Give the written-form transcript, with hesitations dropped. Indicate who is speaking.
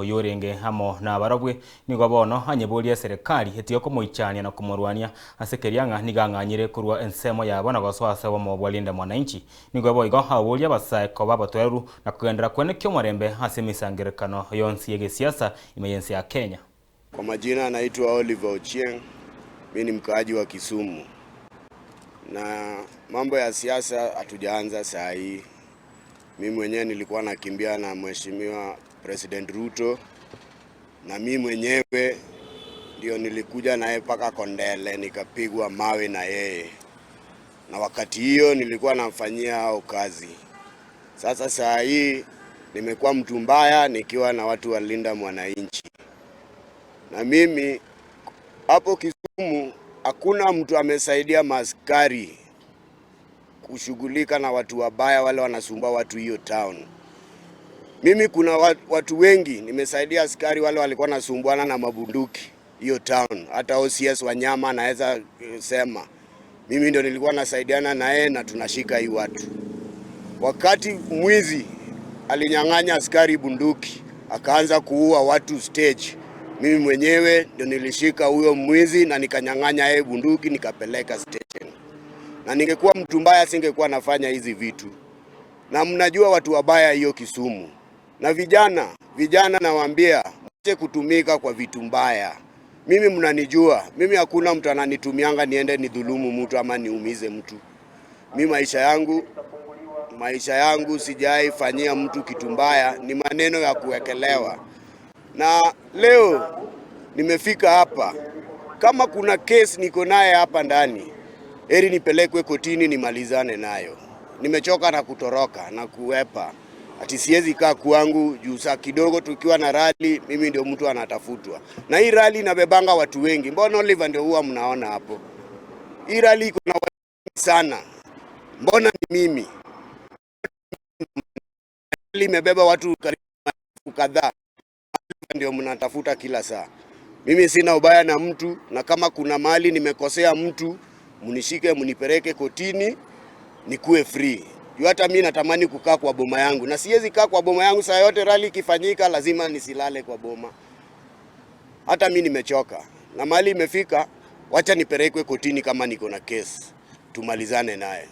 Speaker 1: uyorenge hamo na barabwe nigo bono anyeburia serikali etio kumuichania na kumurwania asekerianga niganganyire kurwa ensemo yabo na goswase wo mobwalinda mwananchi nigo boigo haburia basae ko babatweru na kugendera kwene kyomorembe asemisangirekano yonsi yege siasa imeyensi ya Kenya.
Speaker 2: Kwa majina naitwa Oliver Ochieng, mimi ni mkaaji wa Kisumu. Na mambo ya siasa hatujaanza saa hii. Mimi mwenyewe nilikuwa nakimbia na Mheshimiwa President Ruto, na mimi mwenyewe ndio nilikuja naye paka Kondele nikapigwa mawe na yeye. Na wakati hiyo nilikuwa namfanyia hao kazi. Sasa saa hii nimekuwa mtu mbaya nikiwa na watu walinda mwananchi. Na mimi hapo Kisumu hakuna mtu amesaidia maaskari kushughulika na watu wabaya wale wanasumbua watu hiyo town. Mimi kuna watu wengi nimesaidia askari wale walikuwa nasumbuana na mabunduki hiyo town. Hata OCS Wanyama naweza sema mimi ndio nilikuwa nasaidiana na yeye na tunashika hii watu. Wakati mwizi alinyang'anya askari bunduki akaanza kuua watu stage, mimi mwenyewe ndio nilishika huyo mwizi na nikanyang'anya yeye bunduki nikapeleka station. Na ningekuwa mtu mbaya singekuwa nafanya hizi vitu. Na mnajua watu wabaya hiyo Kisumu. Na vijana nawaambia mwache kutumika kwa vitu mbaya. Mimi mnanijua, mimi hakuna mtu ananitumianga niende nidhulumu mtu ama niumize mtu. Mimi maisha yangu sijai fanyia mtu kitu mbaya, ni maneno ya kuwekelewa. Na leo nimefika hapa, kama kuna case niko naye hapa ndani, heri nipelekwe kotini nimalizane nayo. Nimechoka na kutoroka na kuwepa. Ati siwezi kaa kwangu juu saa kidogo tukiwa na rally mimi ndio mtu anatafutwa. Na hii rally inabebanga watu wengi. Mbona Oliver ndio huwa mnaona hapo? Hii rally iko na watu wengi sana. Mbona ni mimi? Rally imebeba watu karibu kadhaa. Ndio mnatafuta kila saa. Mimi sina ubaya na mtu, na kama kuna mali nimekosea mtu, munishike munipeleke kotini nikuwe free. Hata mimi natamani kukaa kwa boma yangu, na siwezi kaa kwa boma yangu saa yote rally ikifanyika lazima nisilale kwa boma. Hata mimi nimechoka. Na mali imefika, wacha nipelekwe kotini kama niko na case. Tumalizane naye.